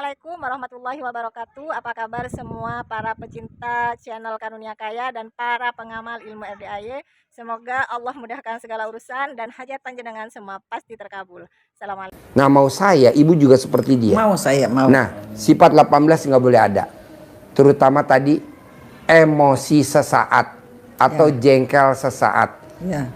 Assalamualaikum warahmatullahi wabarakatuh. Apa kabar semua para pecinta channel Karunia Kaya dan para pengamal ilmu RDAY. Semoga Allah mudahkan segala urusan dan hajat panjenengan semua pasti terkabul. Assalamualaikum. Nah, mau saya, ibu juga seperti dia. Mau saya, mau. Nah, sifat 18 nggak boleh ada. Terutama tadi emosi sesaat atau jengkel sesaat. Ya.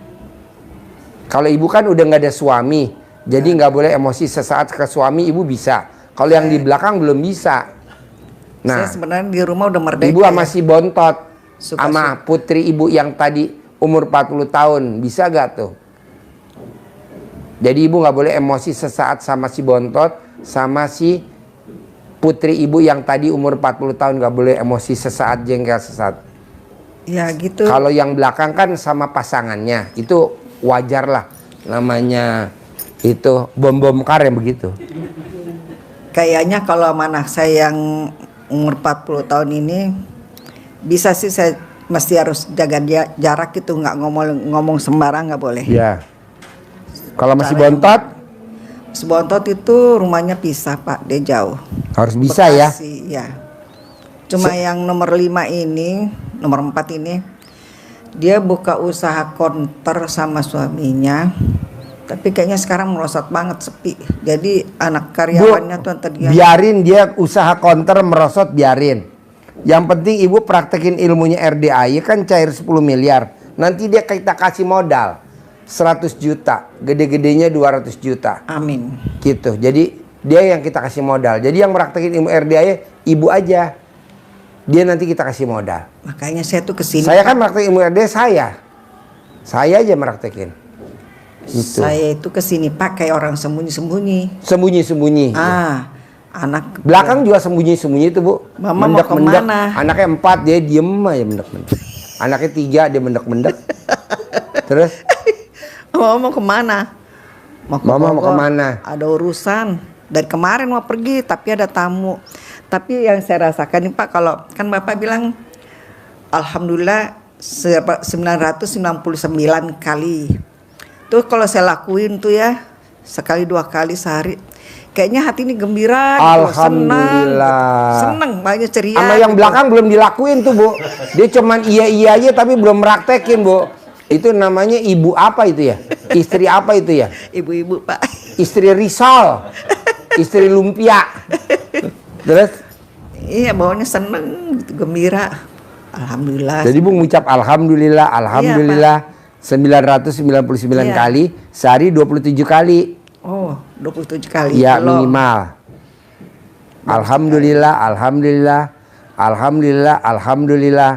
Kalau ibu kan udah nggak ada suami, jadi nggak boleh emosi sesaat ke suami, ibu bisa. Kalau yang di belakang belum bisa. Nah, Saya sebenarnya di rumah udah merdeka. ibu sama si bontot, Suka- sama putri ibu yang tadi umur 40 tahun, bisa gak tuh? Jadi ibu nggak boleh emosi sesaat sama si bontot, sama si putri ibu yang tadi umur 40 tahun, nggak boleh emosi sesaat, jengkel sesaat. Ya gitu. Kalau yang belakang kan sama pasangannya, itu wajar lah, namanya itu bom kar yang begitu. Kayaknya kalau sama anak saya yang umur 40 tahun ini, bisa sih saya mesti harus jaga jarak gitu, nggak ngomong sembarang, nggak boleh. Ya. Kalau masih Cara yang- bontot Sebontot itu rumahnya pisah Pak, dia jauh. harus bisa ya. Bekasi, ya. Cuma yang nomor 5 ini, nomor 4 ini, dia buka usaha konter sama suaminya. Tapi kayaknya sekarang merosot banget, sepi. Jadi anak karyawannya tuh tadi Biarin dia usaha konter merosot, biarin. Yang penting ibu praktekin ilmunya RDAY, kan cair 10 miliar. Nanti dia kita kasih modal 100 juta, gede-gedenya 200 juta. Amin. Gitu. Jadi dia yang kita kasih modal. Jadi yang praktekin ilmu RDAY ibu aja. Dia nanti kita kasih modal. Makanya saya tuh kesini. Saya kan praktekin ilmu RDAY saya aja praktekin. Gitu. Saya itu kesini Pak kayak orang sembunyi-sembunyi. Sembunyi-sembunyi. Anak Belakang juga sembunyi-sembunyi itu, Bu. Mama mau kemana? Anaknya 4, dia diem aja mendek-mendek. Anaknya 3, dia mendek-mendek. Terus Mama mau kemana? Mau ke Mama mau Bogor. kemana? Ada urusan. Dari kemarin mau pergi, tapi ada tamu. Tapi yang saya rasakan nih Pak, kalau kan Bapak bilang, alhamdulillah 999 kali. Tuh kalau saya lakuin tuh ya, sekali 2 kali sehari, kayaknya hati ini gembira gitu, Alhamdulillah. seneng banyak ceria. sama yang gitu. belakang belum dilakuin tuh, Bu. Dia cuman iya aja tapi belum praktekin, Bu. Itu namanya ibu apa itu ya? Istri apa itu ya? Ibu-ibu Pak. Istri risol. Istri lumpia. Terus Iya, bawahnya seneng, gitu, gembira. Alhamdulillah. jadi Bu ngucap alhamdulillah, alhamdulillah 999 Iya. kali, sehari 27 kali. Oh, 27 kali. Ya Kalau- minimal. Alhamdulillah, alhamdulillah, alhamdulillah, alhamdulillah.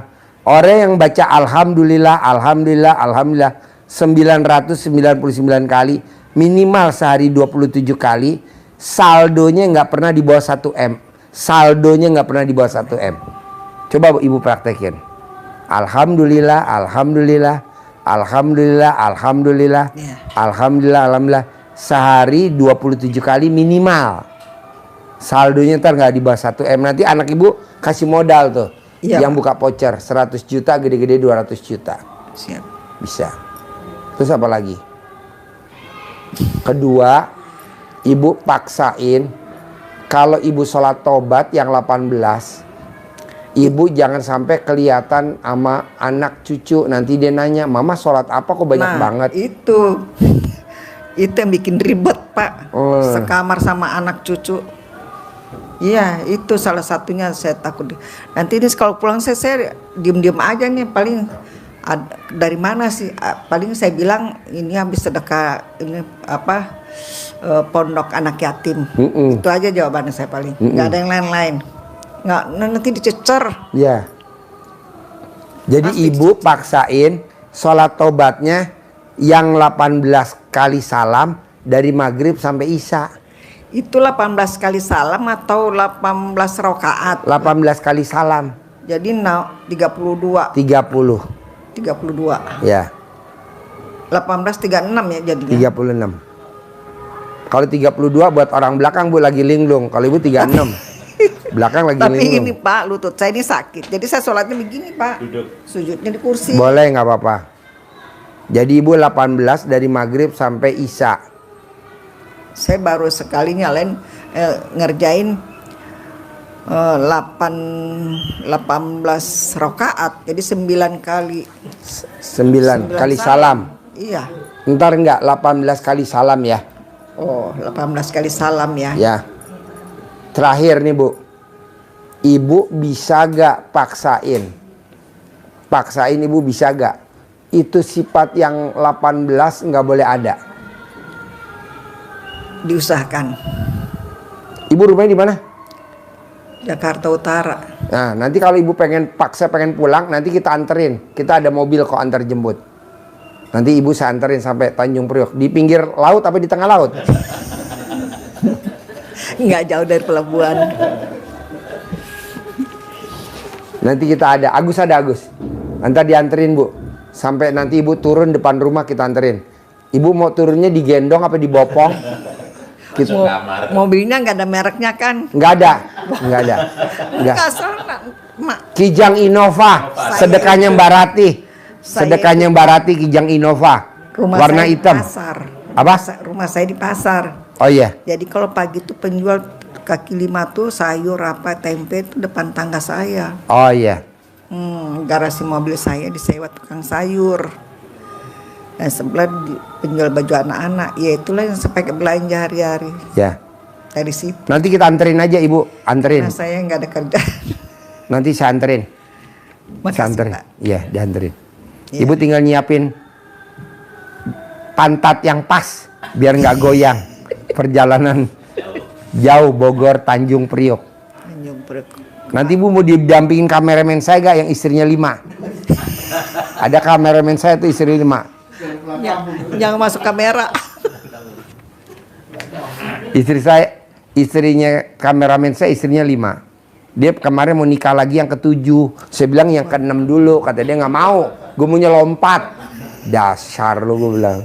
Orang yang baca alhamdulillah, alhamdulillah, alhamdulillah 999 kali, minimal sehari 27 kali, saldonya nggak pernah di bawah 1 M. Saldonya nggak pernah di bawah 1 M. Coba ibu praktekin. Alhamdulillah, alhamdulillah, alhamdulillah, alhamdulillah, Iya. alhamdulillah, alhamdulillah. Sehari 27 kali minimal. Saldonya ntar nggak di bawah 1 M. Nanti anak ibu kasih modal tuh. Iya, Yang buka voucher 100 juta, gede-gede 200 juta. Siap. Bisa. Terus apa lagi? Kedua, ibu paksain kalau ibu sholat tobat yang 18, ibu jangan sampai kelihatan sama anak cucu. Nanti dia nanya, mama sholat apa kok banyak banget? Itu yang bikin ribet Pak. Oh. Sekamar sama anak cucu. Iya, itu salah satunya saya takut. Nanti ini kalau pulang saya diem-diem aja nih, paling dari mana sih? Paling saya bilang ini habis sedekah ini apa? Pondok anak yatim. Itu aja jawabannya saya paling. Nggak ada yang lain-lain. Nggak, nanti dicecer. Ya. Jadi Pasti ibu paksain sholat tobatnya yang 18 kali salam dari maghrib sampai isya. Itu 18 kali salam atau 18 rakaat? 18 kali salam. Jadi 32. 30. 32. Ya. 18 36 ya jadinya. 36. Kalau 32 buat orang belakang Bu lagi linglung. Kalau ibu 36. Belakang lagi Tapi linglung. ini Pak, lutut saya ini sakit. Jadi saya sholatnya begini Pak. Sujudnya di kursi. Boleh nggak apa-apa. Jadi ibu 18 dari maghrib sampai isya. Saya baru sekali nyalain ngerjain 18 rakaat, jadi 9 kali. 9 kali salam. Iya. Ntar enggak 18 kali salam ya. Oh, 18 kali salam ya. Ya. Terakhir nih Bu. Ibu bisa gak paksain? Paksain Ibu bisa gak? Itu sifat yang 18 nggak boleh ada. Diusahakan. Ibu rumahnya di mana? Jakarta Utara. Nah, nanti kalau Ibu pengen pulang, nanti kita anterin. Kita ada mobil kok antar jemput. Nanti Ibu saya anterin sampai Tanjung Priok. Di pinggir laut apa di tengah laut? Nggak jauh dari pelabuhan. Nanti kita ada Agus. Nanti dianterin Bu. Sampai nanti Ibu turun depan rumah kita anterin. Ibu mau turunnya digendong apa dibopong? Mobilnya nggak ada mereknya kan? Nggak ada. Nggak. Nggak salah, Mak. Kijang Innova, sedekahnya Mbak Rati. Sedekahnya Mbak Rati Kijang Innova. Rumah warna saya hitam. Di pasar. Apa? Rumah saya di pasar. Oh iya. Jadi kalau pagi tuh penjual kaki lima tuh sayur apa tempe itu depan tangga saya. Oh iya. Garasi mobil saya disewa tukang sayur. Dan sebelah penjual baju anak-anak. Ya itulah yang saya pakai belanja hari-hari. Ya. Dari situ. Nanti kita anterin aja Ibu, anterin. Nah, saya nggak ada kerjaan. Nanti saya anterin. Saya Makasih, anterin. Pak. Iya, dianterin. Iya. Ibu tinggal nyiapin pantat yang pas biar nggak goyang. Perjalanan jauh Bogor Tanjung Priok. Tanjung Priok. Nanti Ibu mau didampingin kameramen saya gak yang istrinya 5? Ada kameramen saya tuh istri 5. Jangan masuk kamera. Istri saya, istrinya kameramen saya istrinya 5. Dia kemarin mau nikah lagi yang ke-7. Saya bilang yang ke-6 dulu. Kata dia nggak mau. Gue maunya lompat. Dasar lo gue bilang.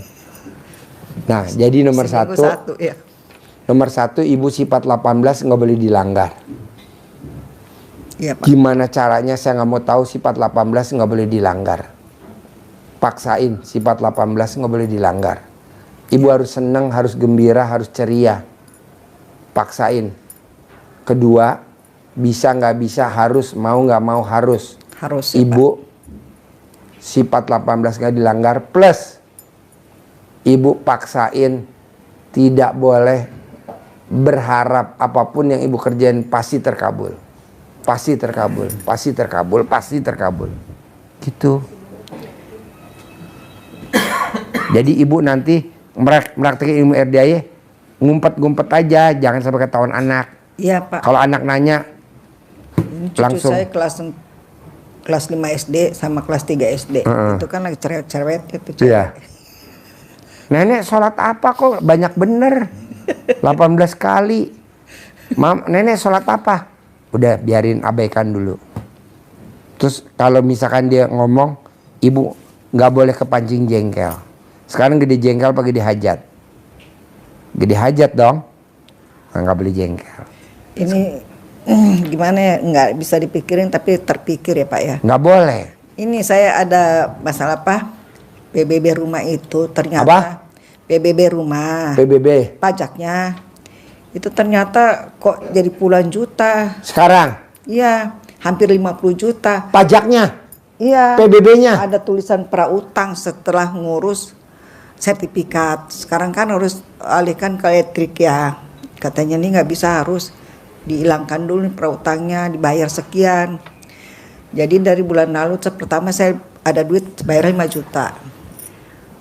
Nah jadi nomor Seminggu satu ya. Nomor 1 Ibu sifat 18 nggak boleh dilanggar. Iya, Pak. Gimana caranya saya nggak mau tahu. Sifat 18 nggak boleh dilanggar. Paksain sifat 18 nggak boleh dilanggar. Ibu harus senang, harus gembira, harus ceria. Paksain. Kedua, bisa nggak bisa harus, mau nggak mau harus. Harus ya, Ibu sifat 18 nggak dilanggar, plus Ibu paksain tidak boleh berharap apapun yang Ibu kerjain pasti terkabul. Pasti terkabul, pasti terkabul, pasti terkabul. Gitu. Jadi Ibu nanti meraktekin ilmu RDAY, ngumpet-ngumpet aja, jangan sampai ketahuan anak. Iya, Pak. Kalau anak nanya, Ini cucu langsung. saya kelas 5 SD sama kelas 3 SD. Itu kan lagi cerewet-cerewet itu. Iya. Nenek sholat apa kok banyak bener? 18 kali. Nenek sholat apa? Udah biarin abaikan dulu. Terus kalau misalkan dia ngomong, Ibu nggak boleh kepancing jengkel. Sekarang gede jengkel apa gede hajat? Gede hajat dong. Nggak boleh jengkel. Ini gimana ya, nggak bisa dipikirin tapi terpikir ya, Pak ya. Nggak boleh. Ini saya ada masalah apa? PBB rumah itu ternyata Apa? PBB rumah. PBB. Pajaknya itu ternyata kok jadi puluhan juta. Sekarang Iya, hampir 50 juta. pajaknya, Iya. PBB-nya. Ada tulisan prautang setelah ngurus sertifikat. Sekarang kan harus alihkan ke elektrik ya. Katanya nih nggak bisa, harus dihilangkan dulu nih prautangnya, dibayar sekian. Jadi dari bulan lalu pertama saya ada duit bayar 5 juta.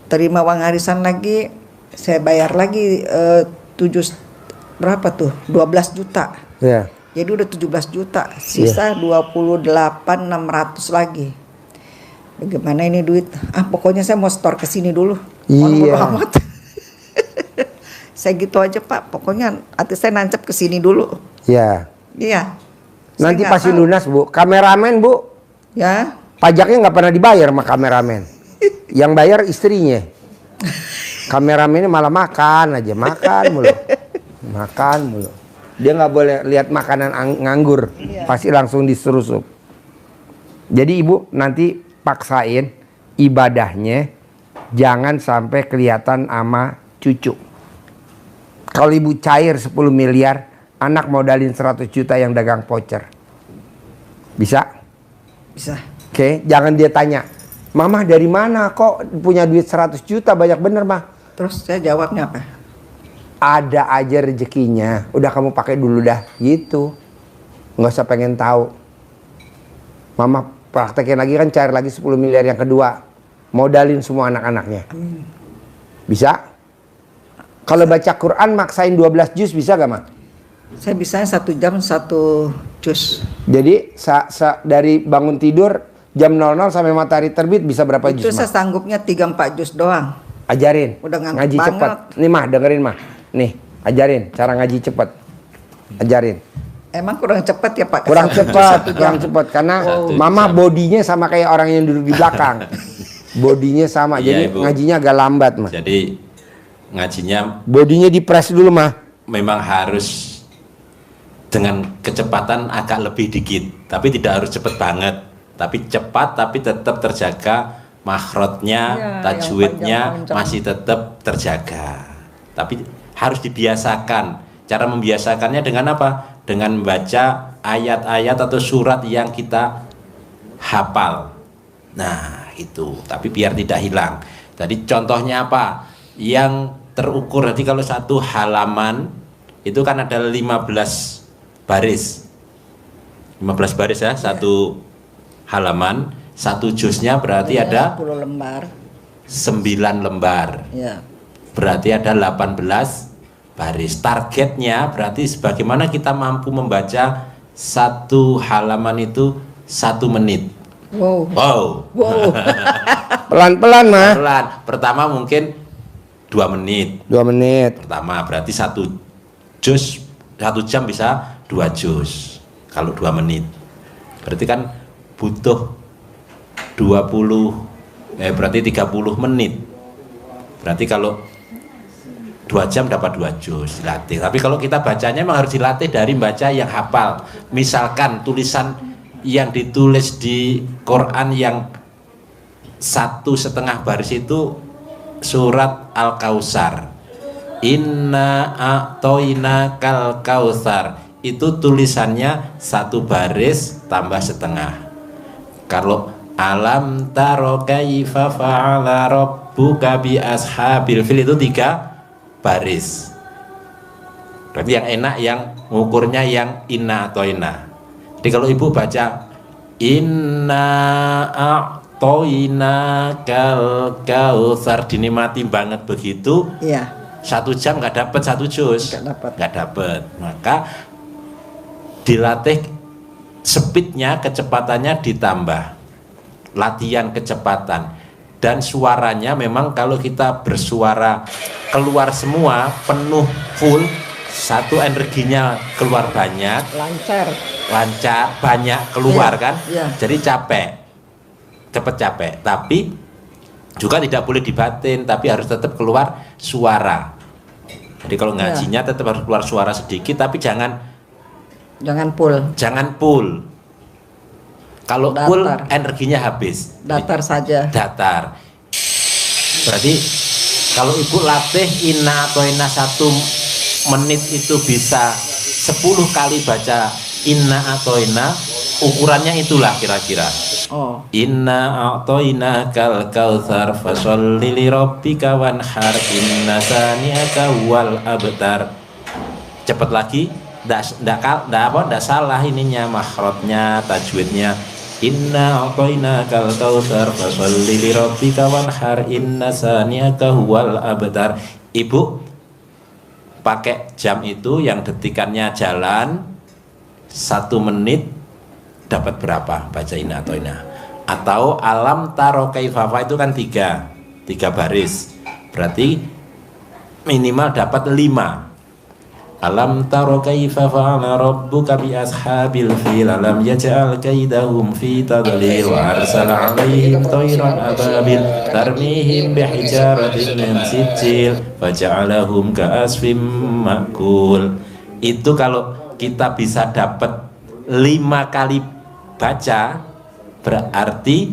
Terima uang arisan lagi, saya bayar lagi 12 juta. Ya. Jadi udah 17 juta, sisa 28.600 lagi. Bagaimana ini duit? Pokoknya saya mau store ke sini dulu. Iya. Amat. Saya gitu aja, Pak. Pokoknya hati saya nancep ke sini dulu. Ya. Iya. Nanti Saya nggak pasti tahu. lunas Bu. Kameramen Bu, Ya. pajaknya nggak pernah dibayar sama kameramen. Yang bayar istrinya. Kameramennya malah makan aja, makan mulu. Makan mulu. Dia nggak boleh lihat makanan nganggur, pasti langsung diserusuk. Jadi Ibu nanti paksain ibadahnya jangan sampai kelihatan sama cucu. Kalau Ibu cair 10 miliar, Anak modalin 100 juta yang dagang voucher. Bisa? Bisa. Oke, jangan dia tanya, Mama dari mana kok punya duit 100 juta banyak bener mah. Terus saya jawabnya apa? Ada aja rezekinya. Udah kamu pakai dulu dah gitu. Nggak usah pengen tahu. Mama praktekin lagi kan, cari lagi 10 miliar yang kedua. Modalin semua anak-anaknya. Bisa? Kalau baca Quran maksain 12 juz bisa gak, Ma? Saya bisa 1 jam 1 juz. Jadi dari bangun tidur jam 00 sampai matahari terbit bisa berapa Itu juz, saya Ma? sanggupnya 3-4 juz doang. Ajarin. Udah ngantuk ngaji banget. cepet. Nih, Mah, dengerin, Mah. Nih, ajarin cara ngaji cepet. Ajarin. Emang kurang cepat ya Pak? Kurang Kesana. cepat, kurang cepat karena Mama bodinya sama kayak orang yang duduk di belakang. Bodinya sama, Iya, jadi Ibu. ngajinya agak lambat, Mah. Jadi ngajinya Bodinya dipres dulu, Mah. memang harus dengan kecepatan agak lebih dikit, tapi tidak harus cepat banget. Tapi cepat, tapi tetap terjaga makhrajnya, Iya, yang tajwidnya panjang-panjang. masih tetap terjaga. Tapi harus dibiasakan. Cara membiasakannya dengan apa? Dengan membaca ayat-ayat atau surat yang kita hafal. Nah, itu. Tapi biar tidak hilang. Jadi contohnya apa? Yang terukur nanti kalau satu halaman itu kan ada 15 baris. 15 baris ya, satu halaman, satu juznya berarti Iya, ada 10 lembar. 9 lembar. Ya. Berarti ada 18 baris. Targetnya berarti sebagaimana kita mampu membaca satu halaman itu 1 menit. Wow. Wow. Wow. Pelan-pelan, Mah. Pelan. Pertama mungkin 2 menit. 2 menit. Pertama berarti 1 juz 1 jam bisa 2 juz. Kalau 2 menit. Berarti kan butuh 30 menit. Berarti kalau 2 jam dapat 2 juz dilatih. Tapi kalau kita bacanya memang harus dilatih dari baca yang hafal. Misalkan tulisan yang ditulis di Quran yang 1,5 baris itu surat Al-Kautsar. Inna a'toina kal kautsar. Itu tulisannya 1 baris tambah setengah. Kalau alam taro kaifa fa'ala rabbuka bi ashabil fil itu 3 baris. Berarti yang enak yang ngukurnya yang inna atau inna. Jadi kalau ibu baca inna a'toina kal kautsar dinikmati banget begitu, Iya. 1 jam nggak dapat 1 juz, Nggak dapat. Maka dilatih speednya, kecepatannya ditambah, latihan kecepatan. Dan suaranya memang kalau kita bersuara keluar semua penuh full, satu energinya keluar banyak, lancar banyak keluar Iya, kan, iya. jadi cepet capek. Tapi juga tidak boleh dibatin, tapi harus tetap keluar suara. Jadi kalau ngajinya tetap harus keluar suara sedikit, tapi jangan full. Kalau full Datar. energinya habis. Datar saja. Datar. Berarti kalau ibu latih inna atau inna 1 menit itu bisa 10 kali baca inna atau inna, ukurannya itulah kira-kira. Oh. Inna a'toina kal kautsar fasholli li rabbika wanhar inna saniyaka wal abtar. Cepat lagi, ndak salah ininya, makhrajnya, tajwidnya. Inna a'toina kal kautsar fasholli li rabbika wanhar inna saniyaka wal abtar. Ibu pakai jam itu yang detikannya jalan 1 menit dapat berapa baca inna atau inna. Atau alam taro kaifafa itu kan 3 baris, berarti minimal dapat 5. Alam taro kaifa fa'ala rabbuka bi ashabil fil alam yaj'al kaidahum fi tadlil wa arsala 'alaihim tayran ababil tarmihim bihijaratin min sijil faja'alahum ka'asfim ma'kul. Itu kalau kita bisa dapat 5 kali baca, berarti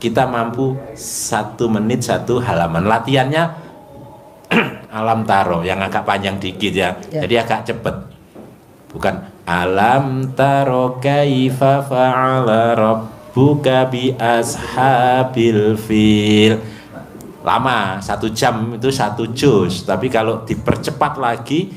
kita mampu 1 menit 1 halaman. Latihannya alam taro yang agak panjang dikit ya. Jadi agak cepet. bukan alam taro kaifa fa'ala rabbuka bi ashabil fil. Lama, 1 jam itu 1 juz, tapi kalau dipercepat lagi